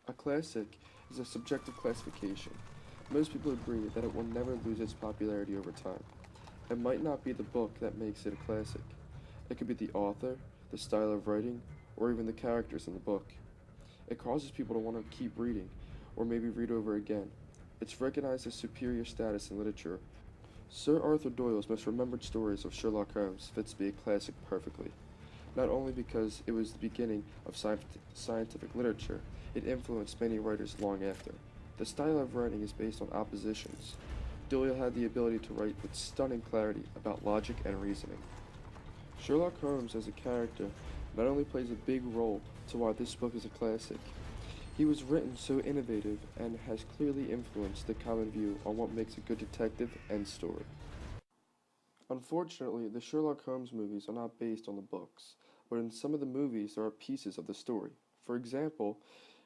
A classic is a subjective classification. Most people agree that it will never lose its popularity over time. It might not be the book that makes it a classic. It could be the author, the style of writing, or even the characters in the book. It causes people to want to keep reading, or maybe read over again. It's recognized as superior status in literature. Sir Arthur Doyle's most remembered stories of Sherlock Holmes fits to be a classic perfectly, not only because it was the beginning of scientific literature, it influenced many writers long after. The style of writing is based on oppositions. Doyle had the ability to write with stunning clarity about logic and reasoning. Sherlock Holmes as a character not only plays a big role to why this book is a classic, he was written so innovative and has clearly influenced the common view on what makes a good detective and story. Unfortunately, the Sherlock Holmes movies are not based on the books, but in some of the movies there are pieces of the story. For example,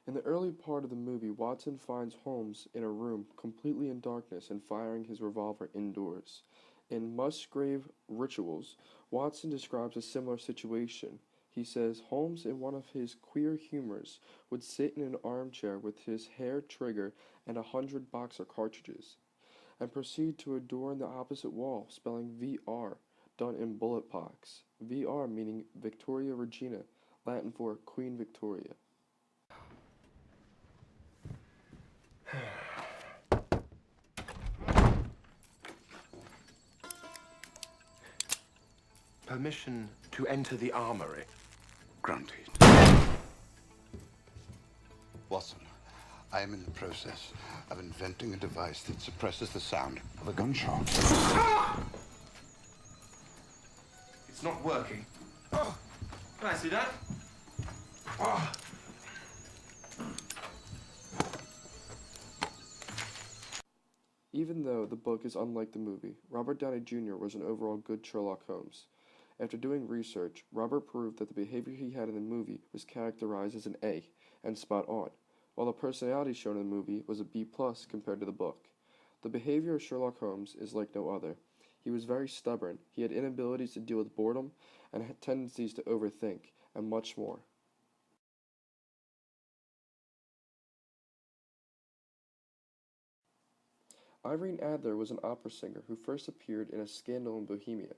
in the early part of the movie, Watson finds Holmes in a room completely in darkness and firing his revolver indoors. In Musgrave Rituals, Watson describes a similar situation. He says Holmes, in one of his queer humors, would sit in an armchair with his hair trigger and 100 boxer cartridges, and proceed to a door in the opposite wall, spelling VR, done in bullet pox. VR meaning Victoria Regina, Latin for Queen Victoria. Permission to enter the armory. Granted. Watson, I am in the process of inventing a device that suppresses the sound of a gunshot. It's not working. Can I see that? Even though the book is unlike the movie, Robert Downey Jr. was an overall good Sherlock Holmes. After doing research, Robert proved that the behavior he had in the movie was characterized as an A and spot on, while the personality shown in the movie was a B+ compared to the book. The behavior of Sherlock Holmes is like no other. He was very stubborn, he had inabilities to deal with boredom, and had tendencies to overthink, and much more. Irene Adler was an opera singer who first appeared in A Scandal in Bohemia.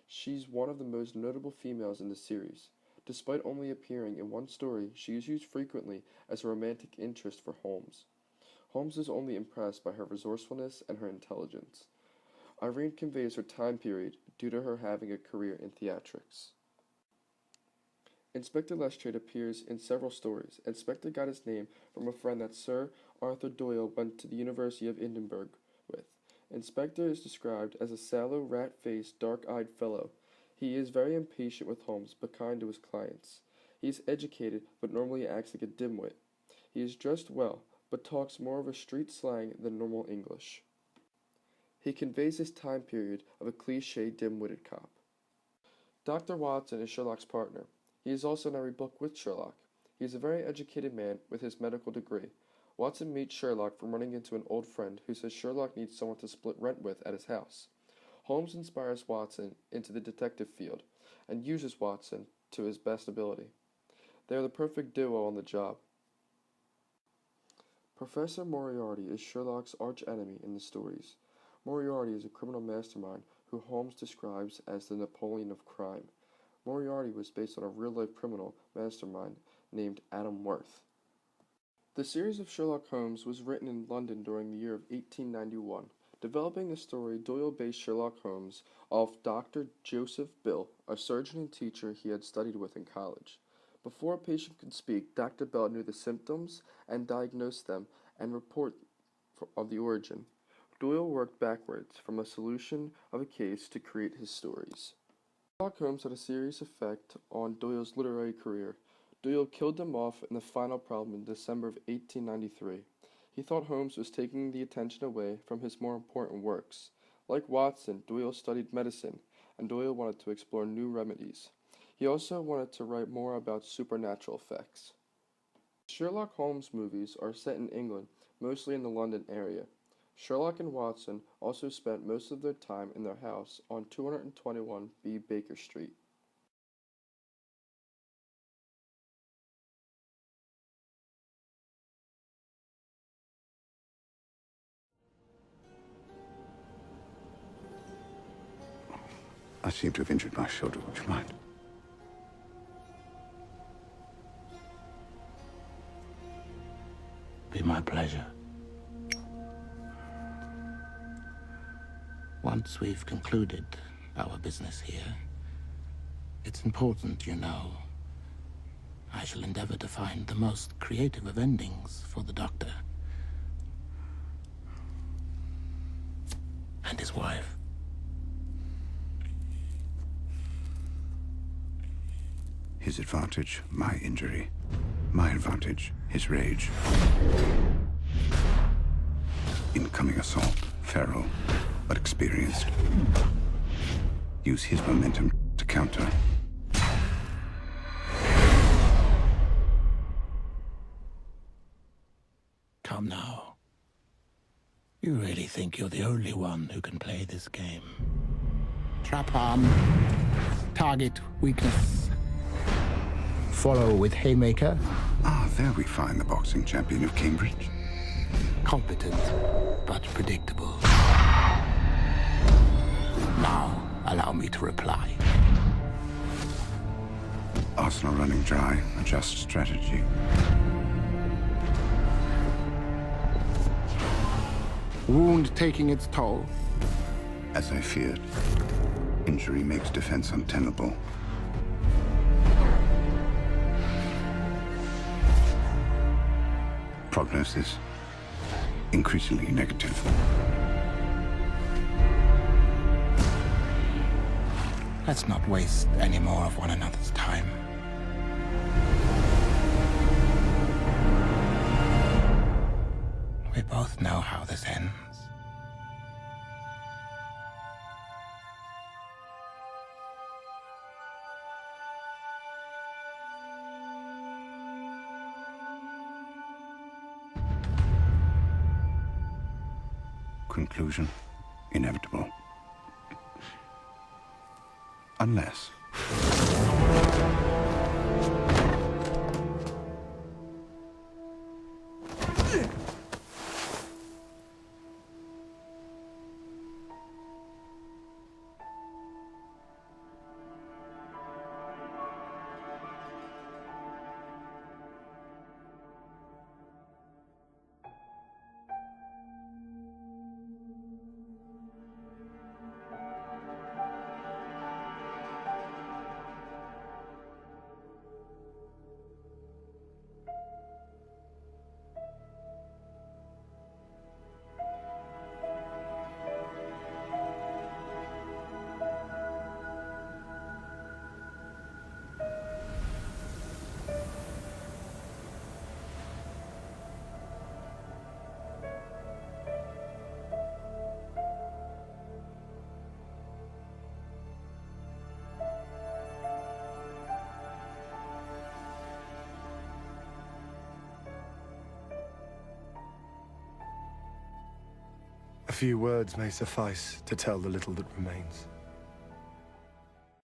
She's one of the most notable females in the series. Despite only appearing in one story, she is used frequently as a romantic interest for Holmes. Holmes is only impressed by her resourcefulness and her intelligence. Irene conveys her time period due to her having a career in theatrics. Inspector Lestrade appears in several stories. Inspector got his name from a friend that Sir Arthur Doyle went to the University of Edinburgh with. Inspector is described as a sallow, rat-faced, dark-eyed fellow. He is very impatient with Holmes, but kind to his clients. He is educated, but normally acts like a dimwit. He is dressed well, but talks more of a street slang than normal English. He conveys his time period of a cliché dim-witted cop. Dr. Watson is Sherlock's partner. He is also in every book with Sherlock. He is a very educated man with his medical degree. Watson meets Sherlock from running into an old friend who says Sherlock needs someone to split rent with at his house. Holmes inspires Watson into the detective field and uses Watson to his best ability. They are the perfect duo on the job. Professor Moriarty is Sherlock's arch-enemy in the stories. Moriarty is a criminal mastermind who Holmes describes as the Napoleon of crime. Moriarty was based on a real-life criminal mastermind named Adam Worth. The series of Sherlock Holmes was written in London during the year of 1891. Developing the story, Doyle based Sherlock Holmes off Dr. Joseph Bill, a surgeon and teacher he had studied with in college. Before a patient could speak, Dr. Bell knew the symptoms and diagnosed them and report of the origin. Doyle worked backwards from a solution of a case to create his stories. Sherlock Holmes had a serious effect on Doyle's literary career. Doyle killed him off in the final problem in December of 1893. He thought Holmes was taking the attention away from his more important works. Like Watson, Doyle studied medicine, and Doyle wanted to explore new remedies. He also wanted to write more about supernatural effects. Sherlock Holmes movies are set in England, mostly in the London area. Sherlock and Watson also spent most of their time in their house on 221B Baker Street. I seem to have injured my shoulder. Would you mind? Be my pleasure. Once we've concluded our business here, it's important, you know. I shall endeavor to find the most creative of endings for the Doctor and his wife. His advantage, my injury. My advantage, his rage. Incoming assault, feral, but experienced. Use his momentum to counter. Come now. You really think you're the only one who can play this game? Trap arm. Target weakness. Follow with haymaker. Ah, there we find the boxing champion of Cambridge. Competent, but predictable. Now, allow me to reply. Arsenal running dry, adjust strategy. Wound taking its toll. As I feared, injury makes defense untenable. Prognosis, increasingly negative. Let's not waste any more of one another's time. We both know how this ends. Conclusion, inevitable. Unless... A few words may suffice to tell the little that remains.